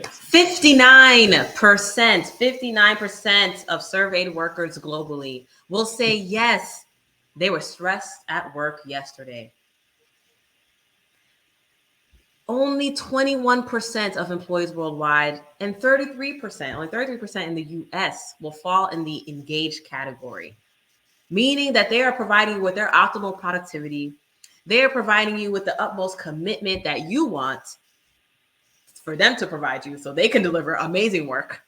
59% of surveyed workers globally will say yes, they were stressed at work yesterday. Only 21% of employees worldwide and 33%, only 33% in the US will fall in the engaged category, meaning that they are providing you with their optimal productivity. They are providing you with the utmost commitment that you want for them to provide you so they can deliver amazing work.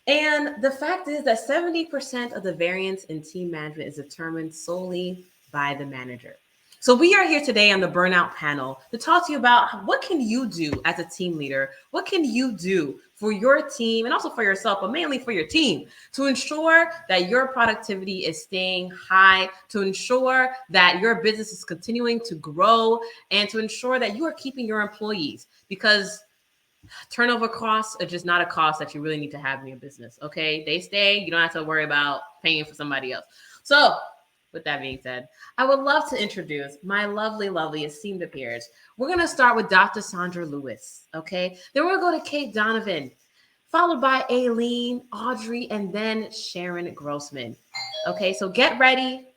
And the fact is that 70% of the variance in team management is determined solely by the manager. So we are here today on the burnout panel to talk to you about what can you do as a team leader? What can you do for your team and also for yourself, but mainly for your team to ensure that your productivity is staying high, to ensure that your business is continuing to grow, and to ensure that you are keeping your employees, because turnover costs are just not a cost that you really need to have in your business. Okay, they stay, you don't have to worry about paying for somebody else. So with that being said, I would love to introduce my lovely esteemed peers. We're going to start with Dr. Sandra Lewis. Okay, then we're going to go to Kate Donovan, followed by Aileen, Audrey, and then Sharon Grossman. Okay, so get ready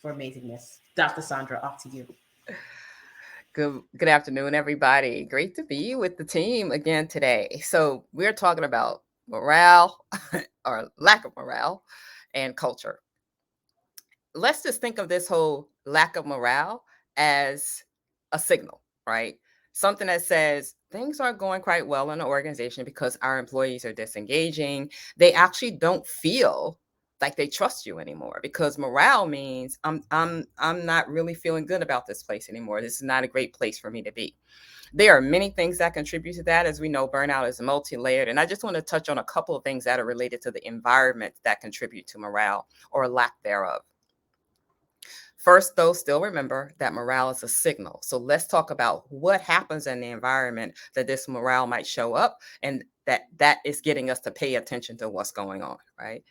for amazingness. Dr. Sandra, off to you. Good afternoon, everybody. Great to be with the team again today. So we're talking about morale or lack of morale and culture. Let's just think of this whole lack of morale as a signal, right? Something that says things aren't going quite well in the organization because our employees are disengaging. They actually don't feel like they trust you anymore, because morale means I'm not really feeling good about this place anymore. This is not a great place for me to be. There are many things that contribute to that. As we know, burnout is multi-layered, and I just want to touch on a couple of things that are related to the environment that contribute to morale or lack thereof. First, though, still remember that morale is a signal. So let's talk about what happens in the environment that this morale might show up, and that is getting us to pay attention to what's going on, right?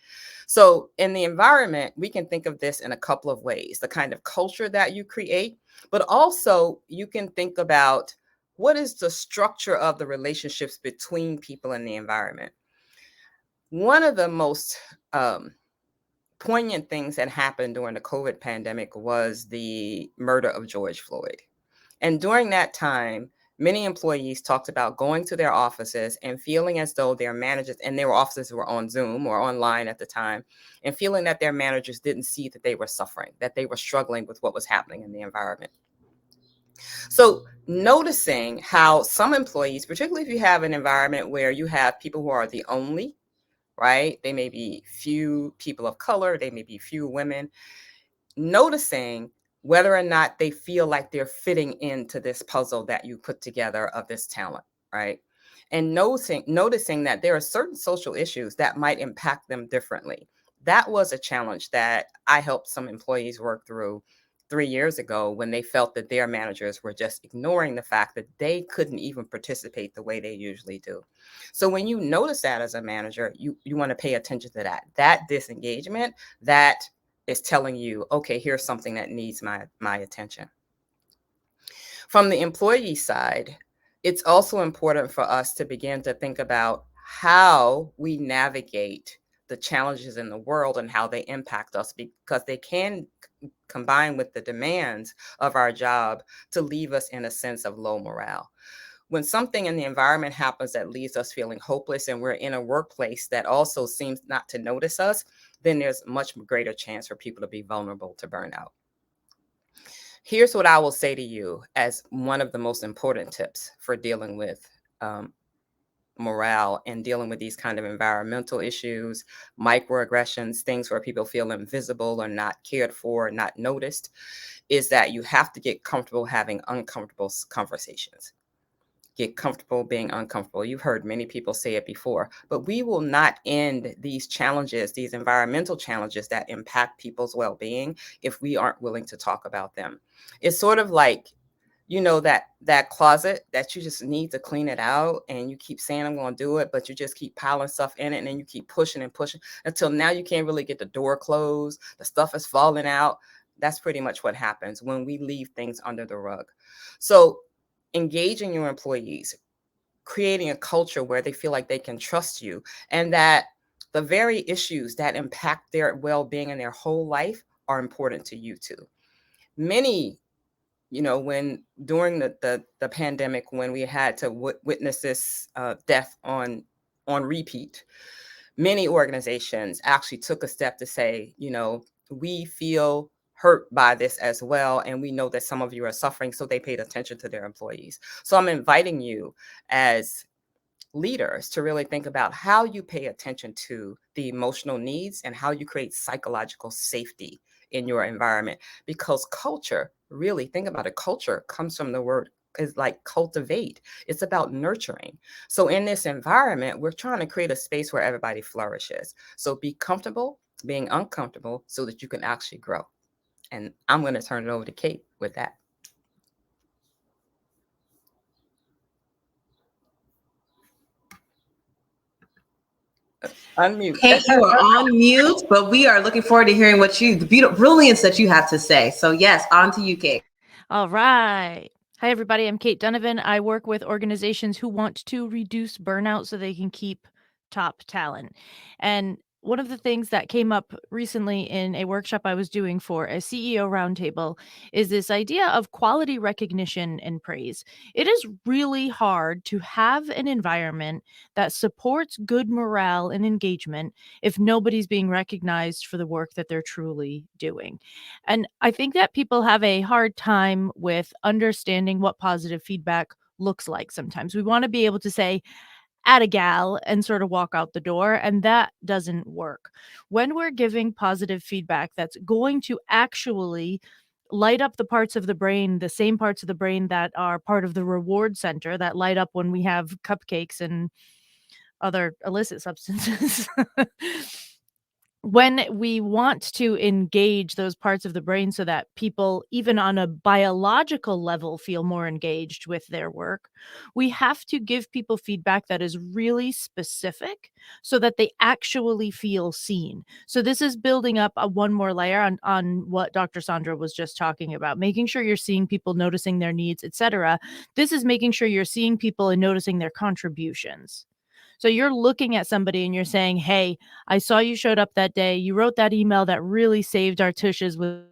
So in the environment, we can think of this in a couple of ways: the kind of culture that you create, but also you can think about what is the structure of the relationships between people in the environment. One of the most poignant things that happened during the COVID pandemic was the murder of George Floyd. And during that time, many employees talked about going to their offices and feeling as though their managers, and their offices were on Zoom or online at the time, and feeling that their managers didn't see that they were suffering, that they were struggling with what was happening in the environment. So noticing how some employees, particularly if you have an environment where you have people who are the only, right? They may be few people of color, they may be few women. Noticing whether or not they feel like they're fitting into this puzzle that you put together of this talent, right? And noticing that there are certain social issues that might impact them differently. That was a challenge that I helped some employees work through 3 years ago, when they felt that their managers were just ignoring the fact that they couldn't even participate the way they usually do. So when you notice that as a manager, you want to pay attention to that disengagement that is telling you, okay, here's something that needs my attention. From the employee side, it's also important for us to begin to think about how we navigate the challenges in the world and how they impact us, because they can combine with the demands of our job to leave us in a sense of low morale. When something in the environment happens that leaves us feeling hopeless, and we're in a workplace that also seems not to notice us, then there's much greater chance for people to be vulnerable to burnout. Here's what I will say to you as one of the most important tips for dealing with morale and dealing with these kind of environmental issues, microaggressions, things where people feel invisible or not cared for, not noticed, is that you have to get comfortable having uncomfortable conversations. Get comfortable being uncomfortable. You've heard many people say it before, but we will not end these challenges, these environmental challenges that impact people's well-being, if we aren't willing to talk about them. It's sort of like, that closet that you just need to clean it out, and you keep saying, I'm going to do it, but you just keep piling stuff in it, and then you keep pushing and pushing until now you can't really get the door closed. The stuff is falling out. That's pretty much what happens when we leave things under the rug. So engaging your employees, creating a culture where they feel like they can trust you, and that the very issues that impact their well-being in their whole life are important to you too. Many, when during the pandemic, when we had to witness this death on repeat, many organizations actually took a step to say, we feel hurt by this as well, and we know that some of you are suffering, so they paid attention to their employees. So I'm inviting you as leaders to really think about how you pay attention to the emotional needs and how you create psychological safety in your environment. Because culture, really think about it, culture comes from the word is like cultivate. It's about nurturing. So in this environment, we're trying to create a space where everybody flourishes. So be comfortable being uncomfortable so that you can actually grow. And I'm going to turn it over to Kate with that. Unmute. Kate, you are on mute, but we are looking forward to hearing the beautiful brilliance that you have to say. So yes, on to you, Kate. All right. Hi, everybody. I'm Kate Donovan. I work with organizations who want to reduce burnout so they can keep top talent. And one of the things that came up recently in a workshop I was doing for a CEO roundtable is this idea of quality recognition and praise. It is really hard to have an environment that supports good morale and engagement if nobody's being recognized for the work that they're truly doing. And I think that people have a hard time with understanding what positive feedback looks like sometimes. We want to be able to say, at a gal and sort of walk out the door, and that doesn't work. When we're giving positive feedback that's going to actually light up the parts of the brain, the same parts of the brain that are part of the reward center that light up when we have cupcakes and other illicit substances. When we want to engage those parts of the brain so that people, even on a biological level, feel more engaged with their work, we have to give people feedback that is really specific so that they actually feel seen. So this is building up one more layer on what Dr. Sandra was just talking about, making sure you're seeing people, noticing their needs, etc. This is making sure you're seeing people and noticing their contributions. So you're looking at somebody and you're saying, hey, I saw you showed up that day. You wrote that email that really saved our tushes with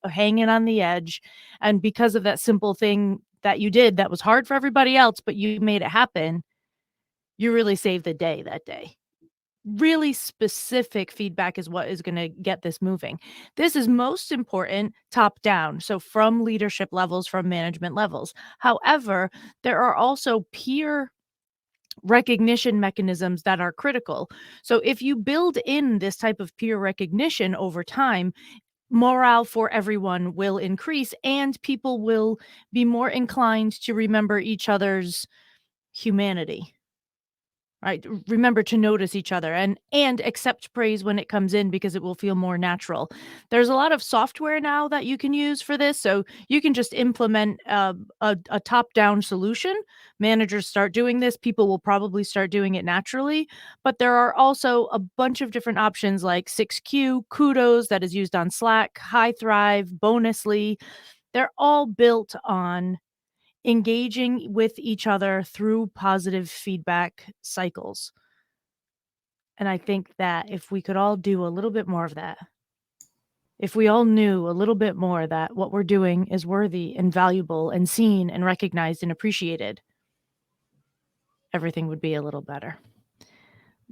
hanging on the edge. And because of that simple thing that you did that was hard for everybody else, but you made it happen, you really saved the day that day. Really specific feedback is what is going to get this moving. This is most important top down. So from leadership levels, from management levels. However, there are also peer recognition mechanisms that are critical. So if you build in this type of peer recognition over time, morale for everyone will increase and people will be more inclined to remember each other's humanity. Right? Remember to notice each other and accept praise when it comes in because it will feel more natural. There's a lot of software now that you can use for this, so you can just implement a top-down solution. Managers start doing this, people will probably start doing it naturally, but there are also a bunch of different options like 6Q, Kudos that is used on Slack, High Thrive, Bonusly. They're all built on engaging with each other through positive feedback cycles. And I think that if we could all do a little bit more of that, if we all knew a little bit more that what we're doing is worthy and valuable and seen and recognized and appreciated, everything would be a little better.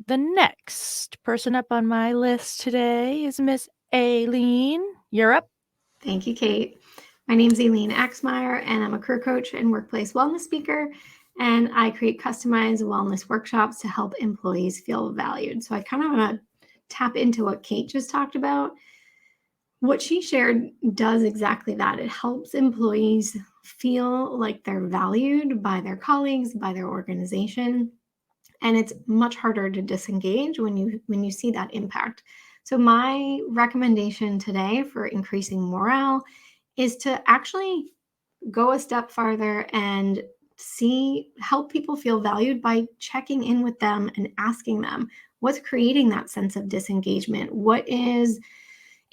The next person up on my list today is Miss Aileen. You're up. Thank you, Kate. My name is Aileen Axmeyer, and I'm a career coach and workplace wellness speaker. And I create customized wellness workshops to help employees feel valued. So I kind of want to tap into what Kate just talked about. What she shared does exactly that. It helps employees feel like they're valued by their colleagues, by their organization. And it's much harder to disengage when you see that impact. So my recommendation today for increasing morale is to actually go a step farther and help people feel valued by checking in with them and asking them what's creating that sense of disengagement. What is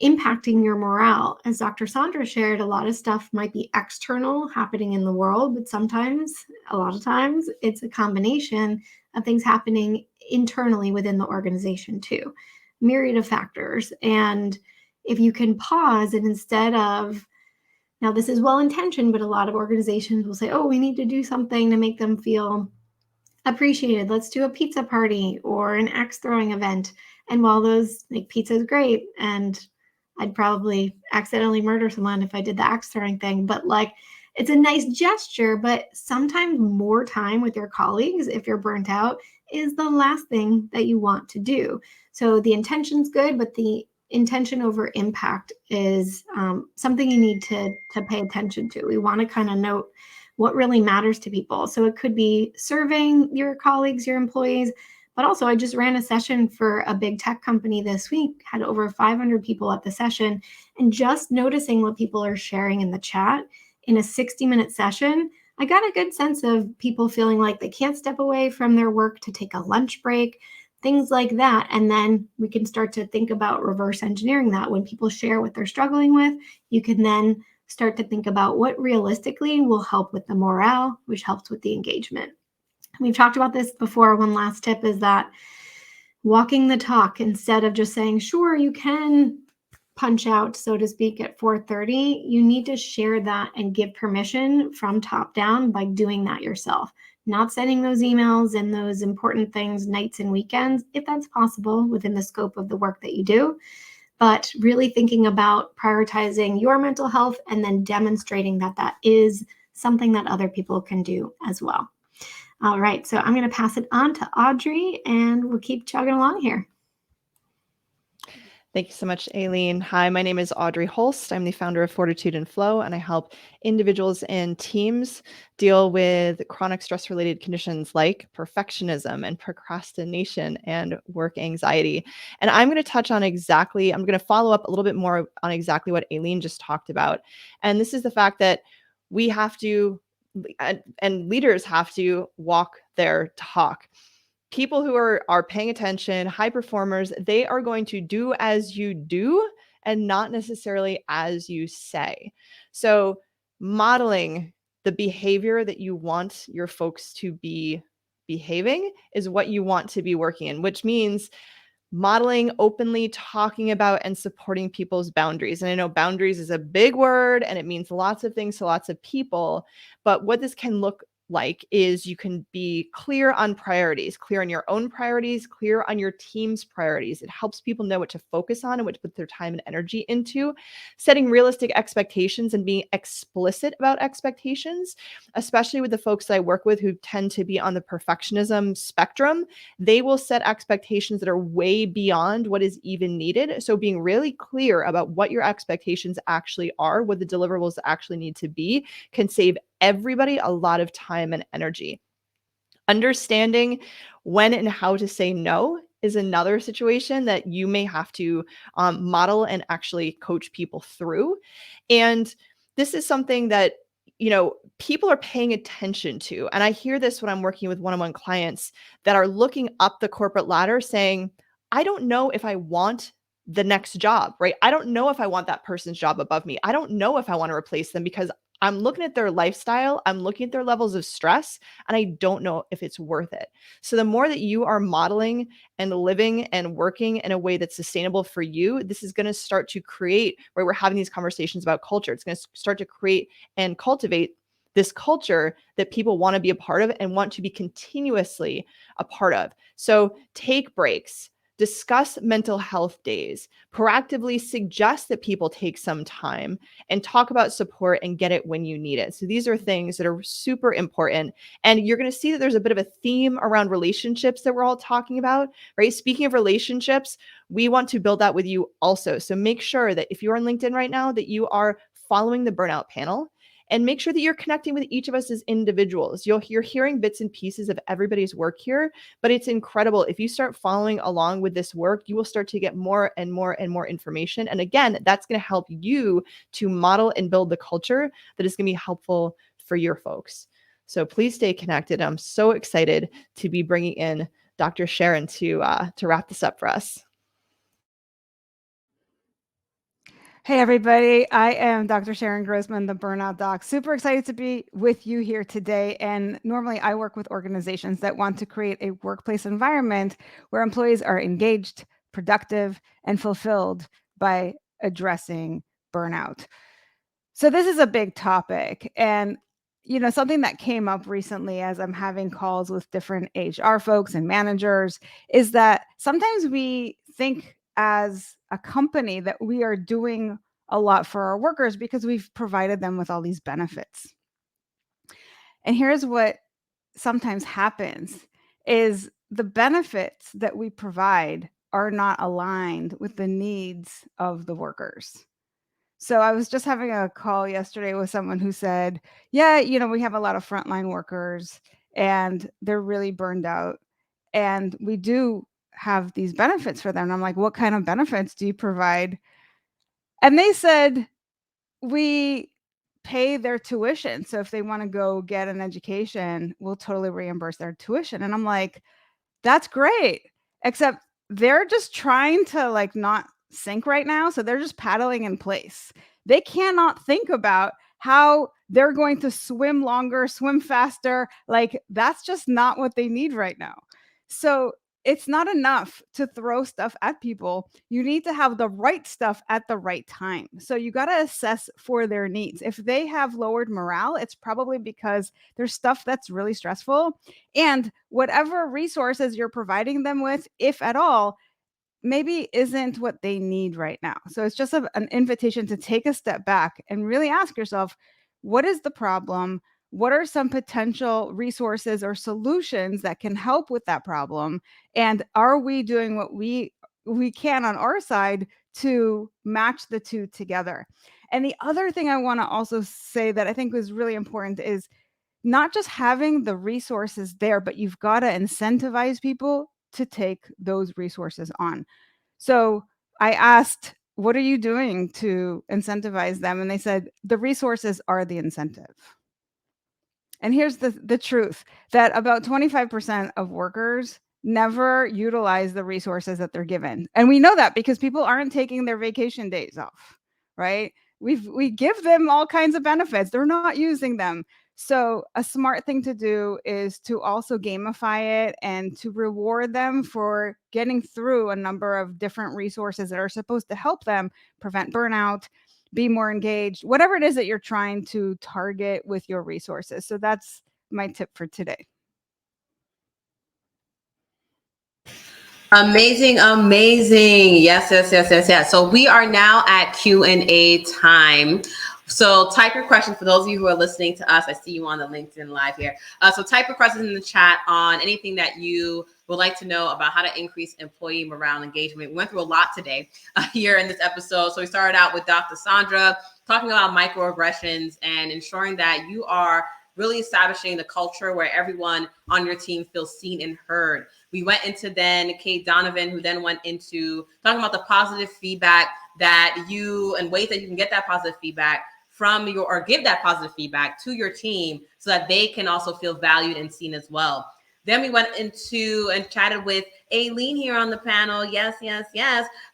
impacting your morale. As Dr. Sandra shared, a lot of stuff might be external happening in the world, but a lot of times, it's a combination of things happening internally within the organization too. Myriad of factors. And if you can pause and instead of, now this is well-intentioned, but a lot of organizations will say, oh, we need to do something to make them feel appreciated. Let's do a pizza party or an axe throwing event. And while those, like, pizza is great, and I'd probably accidentally murder someone if I did the axe throwing thing, but like, it's a nice gesture, but sometimes more time with your colleagues, if you're burnt out, is the last thing that you want to do. So the intention's good, but the intention over impact is something you need to pay attention to. We want to kind of note what really matters to people. So it could be serving your colleagues, your employees, but also I just ran a session for a big tech company this week, had over 500 people at the session, and just noticing what people are sharing in the chat in a 60-minute session, I got a good sense of people feeling like they can't step away from their work to take a lunch break, things like that. And then we can start to think about reverse engineering that. When people share what they're struggling with, you can then start to think about what realistically will help with the morale, which helps with the engagement. We've talked about this before. One last tip is that walking the talk, instead of just saying, sure, you can punch out, so to speak, at 4:30, you need to share that and give permission from top down by doing that yourself. Not sending those emails and those important things nights and weekends, if that's possible within the scope of the work that you do, but really thinking about prioritizing your mental health and then demonstrating that that is something that other people can do as well. All right, so I'm going to pass it on to Audrey, and we'll keep chugging along here. Thank you so much, Aileen. Hi, my name is Audrey Holst. I'm the founder of Fortitude and Flow, and I help individuals and teams deal with chronic stress-related conditions like perfectionism and procrastination and work anxiety. And I'm going to follow up a little bit more on exactly what Aileen just talked about. And this is the fact that we have to, and leaders have to walk their talk. People who are paying attention, high performers, they are going to do as you do and not necessarily as you say. So modeling the behavior that you want your folks to be behaving is what you want to be working in, which means modeling openly, talking about and supporting people's boundaries. And I know boundaries is a big word and it means lots of things to lots of people, but what this can look like is you can be clear on priorities, clear on your own priorities, clear on your team's priorities. It helps people know what to focus on and what to put their time and energy into. Setting realistic expectations and being explicit about expectations, especially with the folks that I work with who tend to be on the perfectionism spectrum, they will set expectations that are way beyond what is even needed. So being really clear about what your expectations actually are, what the deliverables actually need to be, can save everybody a lot of time and energy. Understanding when and how to say no is another situation that you may have to model and actually coach people through. And this is something that, people are paying attention to. And I hear this when I'm working with one-on-one clients that are looking up the corporate ladder saying, I don't know if I want the next job, right? I don't know if I want that person's job above me. I don't know if I want to replace them because I'm looking at their lifestyle, I'm looking at their levels of stress, and I don't know if it's worth it. So the more that you are modeling and living and working in a way that's sustainable for you, this is going to start to create, where we're having these conversations about culture. It's going to start to create and cultivate this culture that people want to be a part of and want to be continuously a part of. So take breaks. Discuss mental health days, proactively suggest that people take some time and talk about support and get it when you need it. So these are things that are super important. And you're going to see that there's a bit of a theme around relationships that we're all talking about, right? Speaking of relationships, we want to build that with you also. So make sure that if you're on LinkedIn right now, that you are following the burnout panel. And make sure that you're connecting with each of us as individuals. You're hearing bits and pieces of everybody's work here, but it's incredible. If you start following along with this work, you will start to get more and more and more information. And again, that's going to help you to model and build the culture that is going to be helpful for your folks. So please stay connected. I'm so excited to be bringing in Dr. Sharon to wrap this up for us. Hey, everybody. I am Dr. Sharon Grossman, the Burnout Doc. Super excited to be with you here today. And normally I work with organizations that want to create a workplace environment where employees are engaged, productive, and fulfilled by addressing burnout. So this is a big topic. And something that came up recently as I'm having calls with different HR folks and managers is that sometimes we think as a company that we are doing a lot for our workers because we've provided them with all these benefits. And here's what sometimes happens is the benefits that we provide are not aligned with the needs of the workers. So I was just having a call yesterday with someone who said, yeah, we have a lot of frontline workers and they're really burned out. And we do have these benefits for them. And I'm like, what kind of benefits do you provide? And they said, we pay their tuition. So if they want to go get an education, we'll totally reimburse their tuition. And I'm like, that's great. Except they're just trying to not sink right now. So they're just paddling in place. They cannot think about how they're going to swim longer, swim faster. That's just not what they need right now. So it's not enough to throw stuff at people. You need to have the right stuff at the right time. So you got to assess for their needs. If they have lowered morale, it's probably because there's stuff that's really stressful. And whatever resources you're providing them with, if at all, maybe isn't what they need right now. So it's just an invitation to take a step back and really ask yourself, what is the problem? What are some potential resources or solutions that can help with that problem? And are we doing what we can on our side to match the two together? And the other thing I want to also say that I think was really important is not just having the resources there, but you've got to incentivize people to take those resources on. So I asked, what are you doing to incentivize them? And they said, the resources are the incentive. And here's the truth, that about 25% of workers never utilize the resources that they're given. And we know that because people aren't taking their vacation days off, right? We give them all kinds of benefits. They're not using them. So a smart thing to do is to also gamify it and to reward them for getting through a number of different resources that are supposed to help them prevent burnout, be more engaged, whatever it is that you're trying to target with your resources. So that's my tip for today. Amazing. Yes. So we are now at Q&A time. So type your questions for those of you who are listening to us. I see you on the LinkedIn Live here. So type your questions in the chat on anything that you would like to know about how to increase employee morale and engagement. We went through a lot today here in this episode. So we started out with Dr. Sandra talking about microaggressions and ensuring that you are really establishing the culture where everyone on your team feels seen and heard. We went into then Kate Donovan, who then went into talking about the positive feedback that you and ways that you can get that positive feedback from your, or give that positive feedback to your team so that they can also feel valued and seen as well. Then we went into and chatted with Aileen here on the panel. Yes,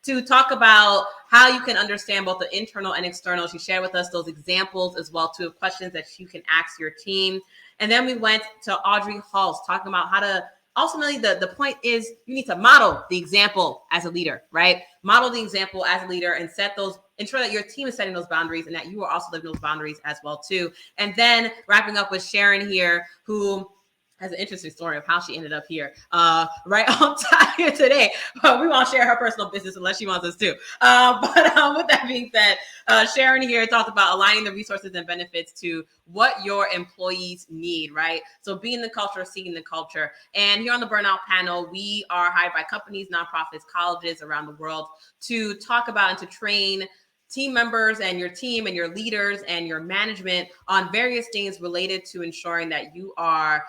to talk about how you can understand both the internal and external. She shared with us those examples as well, too, of questions that you can ask your team. And then we went to Audrey Hulse talking about how to ultimately, the point is you need to model the example as a leader, right? Model the example as a leader and set those, ensure that your team is setting those boundaries and that you are also living those boundaries as well, too. And then wrapping up with Sharon here, who has an interesting story of how she ended up here, right on time here today. We won't share her personal business unless she wants us to. But with that being said, Sharon here talked about aligning the resources and benefits to what your employees need, right? So being the culture, seeing the culture. And here on the Burnout panel, we are hired by companies, nonprofits, colleges around the world to talk about and to train team members and your team and your leaders and your management on various things related to ensuring that you are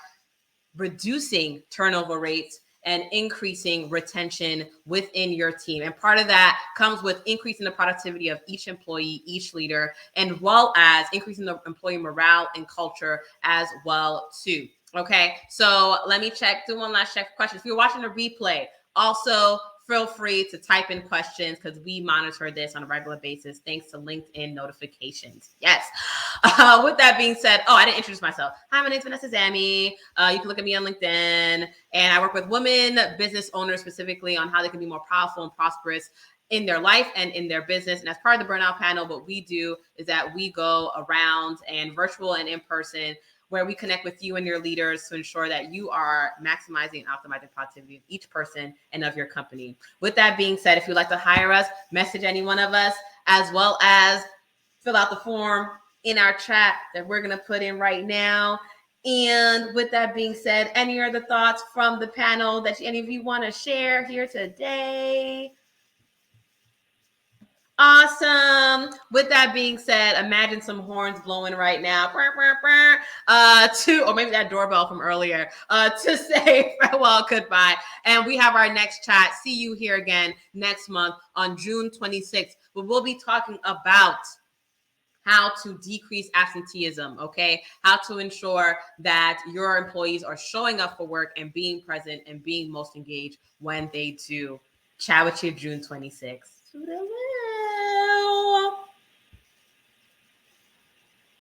reducing turnover rates and increasing retention within your team. And part of that comes with increasing the productivity of each employee, each leader, and well as increasing the employee morale and culture as well too. Okay, so let me do one last check question. If you're watching a replay, also feel free to type in questions because we monitor this on a regular basis thanks to LinkedIn notifications. Yes. With that being said, I didn't introduce myself. Hi, my name is Vanessa Zammy. You can look at me on LinkedIn, and I work with women business owners specifically on how they can be more powerful and prosperous in their life and in their business. And as part of the Burnout Panel, what we do is that we go around and virtual and in person, where we connect with you and your leaders to ensure that you are maximizing and optimizing productivity of each person and of your company. With that being said, if you'd like to hire us, message any one of us, as well as fill out the form in our chat that we're going to put in right now. And with that being said, any other thoughts from the panel that any of you want to share here today? Awesome. With that being said, imagine some horns blowing right now. Or maybe that doorbell from earlier, to say farewell, goodbye. And we have our next chat. See you here again next month on June 26th. But we'll be talking about how to decrease absenteeism, okay? How to ensure that your employees are showing up for work and being present and being most engaged when they do. Chat with you June 26th.